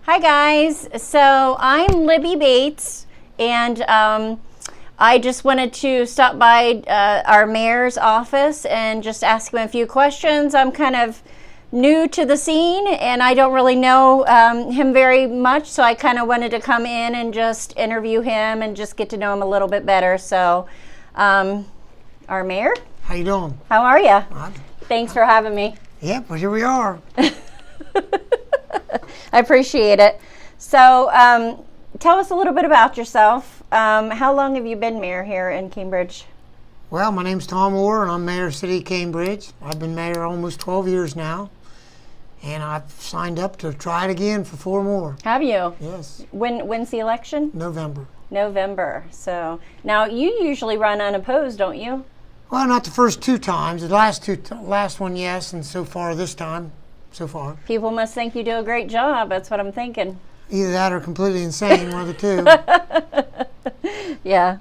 Hi guys, so I'm Libby Bates, and I just wanted to stop by our mayor's office and just ask him a few questions. I'm kind of new to the scene and I don't really know him very much, so I kind of wanted to come in and just interview him and just get to know him a little bit better. So, our mayor? How you doing? How are you? Thanks for having me. Yep, well, here we are. I appreciate it. So, tell us a little bit about yourself. How long have you been mayor here in Cambridge? Well, my name's Tom Orr, and I'm mayor of City of Cambridge. I've been mayor almost 12 years now, and I've signed up to try it again for 4 more. Have you? Yes. When's the election? November. November. So, now you usually run unopposed, don't you? Well, not the first 2 times. The last one, yes, and so far this time, so far. People must think you do a great job. That's what I'm thinking. Either that or completely insane, one of the two. Yeah.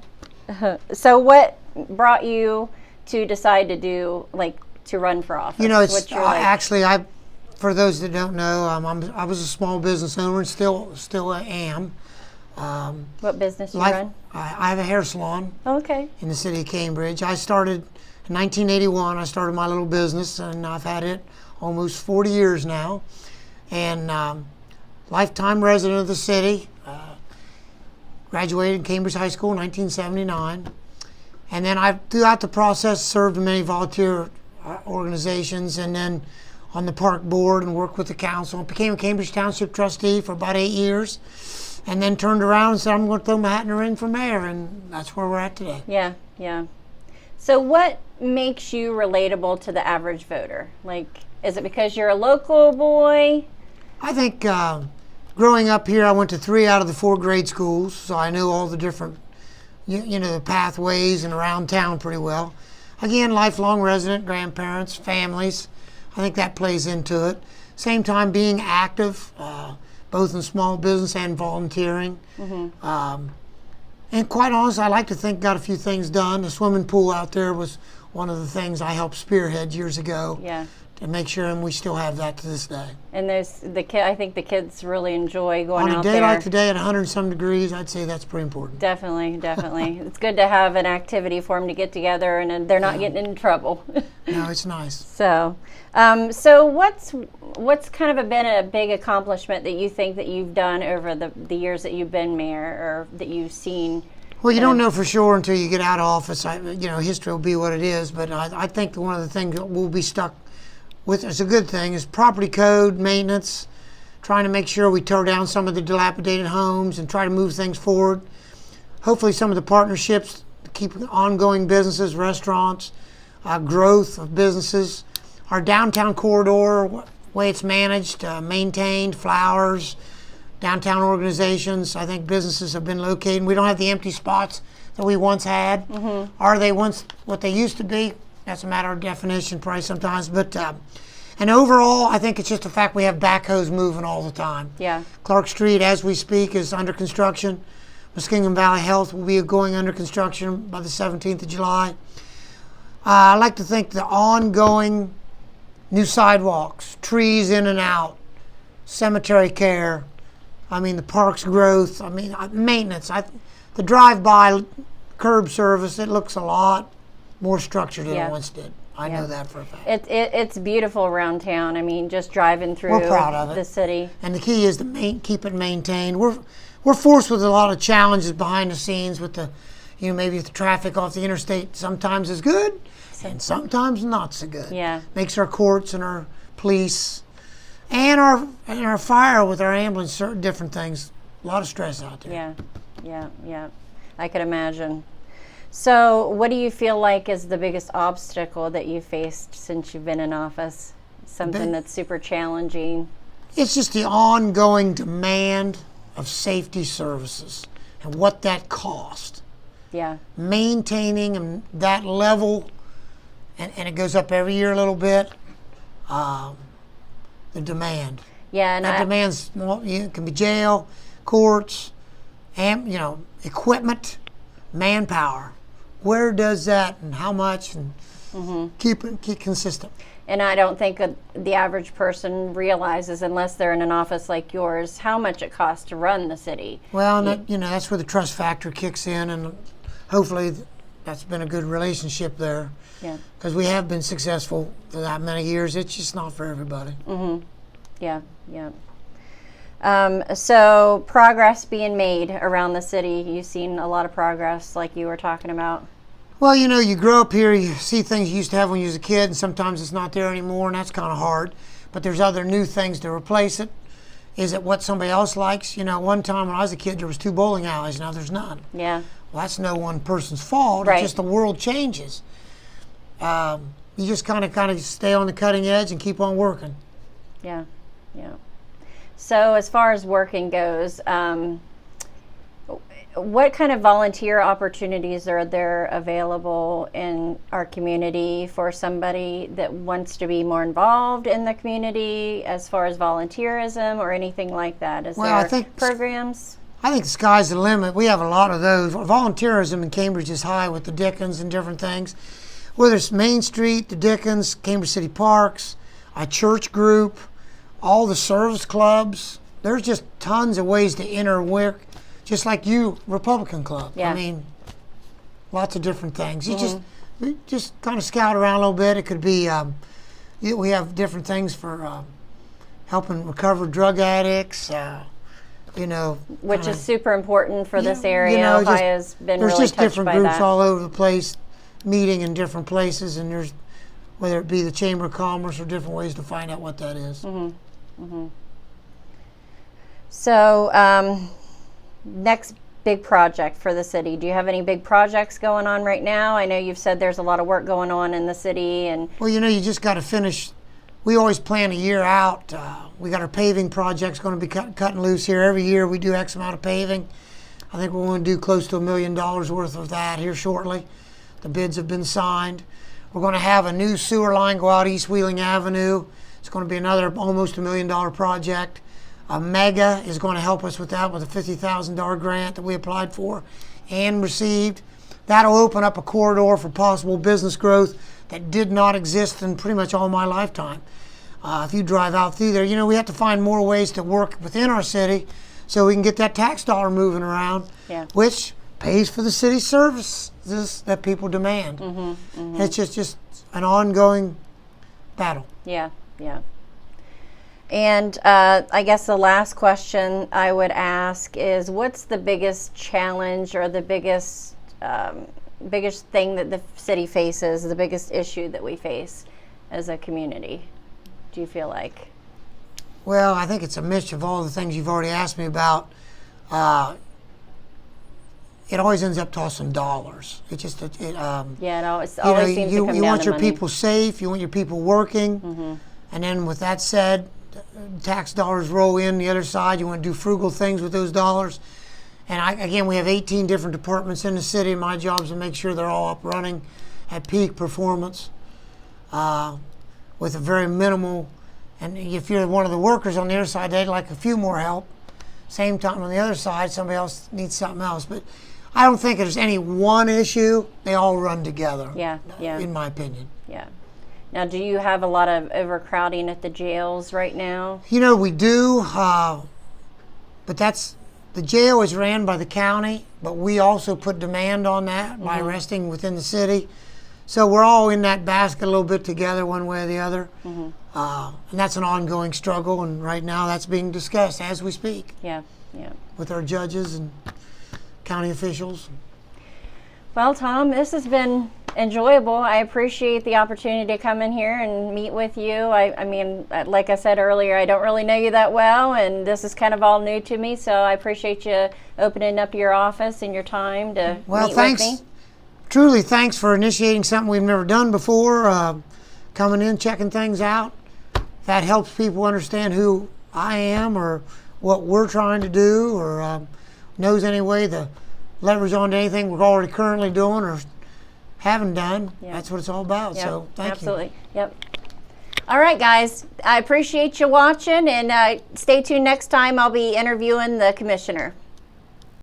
So what brought you to decide to to run for office? You know, it's What's your, actually, for those that don't know, I was a small business owner and still am. What business do you run? I have a hair salon. Oh, okay. In the city of Cambridge. I started in 1981. I started my little business, and I've had it almost 40 years now. And lifetime resident of the city. Graduated Cambridge High School in 1979. And then throughout the process, served in many volunteer organizations, and then on the park board and worked with the council. Became a Cambridge Township trustee for about 8 years. And then turned around and said, I'm going to throw my hat in the ring for mayor, and that's where we're at today. Yeah, yeah. So what makes you relatable to the average voter? Is it because you're a local boy? I think growing up here, I went to 3 out of the 4 grade schools, so I knew all the different, the pathways and around town pretty well. Again, lifelong resident, grandparents, families. I think that plays into it. Same time being active, both in small business and volunteering. Mm-hmm. And quite honestly, I like to think got a few things done. The swimming pool out there was one of the things I helped spearhead years ago. Yeah. To make sure, and we still have that to this day. And I think the kids really enjoy going out there. On a day like today at 100 and some degrees, I'd say that's pretty important. Definitely, definitely. It's good to have an activity for them to get together, and they're not getting in trouble. No, it's nice. So, what's kind of been a big accomplishment that you think that you've done over the years that you've been mayor, or that you've seen? Well, you don't know for sure until you get out of office. History will be what it is, but I think one of the things that we'll be stuck with, it's a good thing, is property code maintenance, trying to make sure we tear down some of the dilapidated homes and try to move things forward. Hopefully some of the partnerships to keep ongoing businesses, restaurants, growth of businesses. Our downtown corridor, way it's managed, maintained, flowers, downtown organizations. I think businesses have been located. We don't have the empty spots that we once had. Mm-hmm. Are they once what they used to be? That's a matter of definition probably sometimes. But and overall, I think it's just the fact we have backhoes moving all the time. Yeah. Clark Street, as we speak, is under construction. Muskingum Valley Health will be going under construction by the 17th of July. I like to think the ongoing new sidewalks, trees in and out, cemetery care, the park's growth, maintenance. The drive-by curb service, it looks a lot more structured than it once did. I know that for a fact. It's beautiful around town. Just driving through We're proud of it. The city. And the key is to keep it maintained. We're forced with a lot of challenges behind the scenes with maybe the traffic off the interstate sometimes is good and sometimes not so good. Yeah. Makes our courts and our police and our fire with our ambulance, certain different things, a lot of stress out there. Yeah. I could imagine. So what do you feel like is the biggest obstacle that you faced since you've been in office? Something that's super challenging? It's just the ongoing demand of safety services and what that costs. Yeah. Maintaining that level, and it goes up every year a little bit, the demand. Yeah. And that demands, it can be jail, courts, and, equipment, manpower. Where does that and how much, and keep consistent. And I don't think the average person realizes, unless they're in an office like yours, how much it costs to run the city. Well, and that, that's where the trust factor kicks in, and hopefully that's been a good relationship there. Yeah. Because we have been successful for that many years. It's just not for everybody. Yeah, yeah. So progress being made around the city. You've seen a lot of progress, like you were talking about. Well, you grow up here, you see things you used to have when you was a kid, and sometimes it's not there anymore, and that's kind of hard. But there's other new things to replace it. Is it what somebody else likes? One time when I was a kid, there was 2 bowling alleys. Now there's none. Yeah. Well, that's no one person's fault. Right. It's just the world changes. You just kind of stay on the cutting edge and keep on working. Yeah, yeah. So as far as working goes, what kind of volunteer opportunities are there available in our community for somebody that wants to be more involved in the community as far as volunteerism or anything like that? Is Well, I there think programs? I think the sky's the limit. We have a lot of those. Volunteerism in Cambridge is high with the Dickens and different things. Whether it's Main Street, the Dickens, Cambridge City Parks, a church group, all the service clubs. There's just tons of ways to interwork, just like you, Republican Club. Yeah. I mean, lots of different things. You just kind of scout around a little bit. It could be, we have different things for helping recover drug addicts, Which is super important for this area. just- Ohio's been there's really just touched different by groups that. all over the place meeting in different places, and there's whether it be the Chamber of Commerce or different ways to find out what that is. So, next big project for the city. Do you have any big projects going on right now? I know you've said there's a lot of work going on in the city, and Well, you just got to finish. We always plan a year out. We got our paving projects going to be cutting loose here. Every year we do X amount of paving. I think we're going to do close to $1 million worth of that here shortly. The bids have been signed. We're going to have a new sewer line go out East Wheeling Avenue. It's going to be another almost $1 million project. Mega is going to help us with that with a $50,000 grant that we applied for and received. That'll open up a corridor for possible business growth that did not exist in pretty much all my lifetime. If you drive out through there, we have to find more ways to work within our city so we can get that tax dollar moving around, which pays for the city services that people demand. It's just an ongoing battle. yeah. And I guess the last question I would ask is, what's the biggest challenge or the biggest thing that the city faces, the biggest issue that we face as a community, do you feel like? Well, I think it's a mix of all the things you've already asked me about. It always ends up tossing dollars. It just, It always seems to come you down want to your money. people safe, you want your people working, and then with that said, tax dollars roll in the other side. You want to do frugal things with those dollars. And again, we have 18 different departments in the city. My job is to make sure they're all up running at peak performance with a very minimal. And if you're one of the workers on the other side, they'd like a few more help. Same time on the other side, somebody else needs something else. But I don't think there's any one issue. They all run together. Yeah. In my opinion. Yeah. Now, do you have a lot of overcrowding at the jails right now? We do, but the jail is ran by the county, but we also put demand on that by arresting within the city. So we're all in that basket a little bit together one way or the other. And that's an ongoing struggle, and right now that's being discussed as we speak Yeah. with our judges and county officials. Well, Tom, this has been enjoyable. I appreciate the opportunity to come in here and meet with you. I mean, like I said earlier, I don't really know you that well, and this is kind of all new to me, so I appreciate you opening up your office and your time to meet with me. Truly, thanks for initiating something we've never done before, coming in, checking things out. That helps people understand who I am or what we're trying to do, or knows any way to leverage onto anything we're already currently doing or haven't done. That's what it's all about. Yep, So thank absolutely. Yep. All right, guys. I appreciate you watching, and stay tuned next time. I'll be interviewing the commissioner.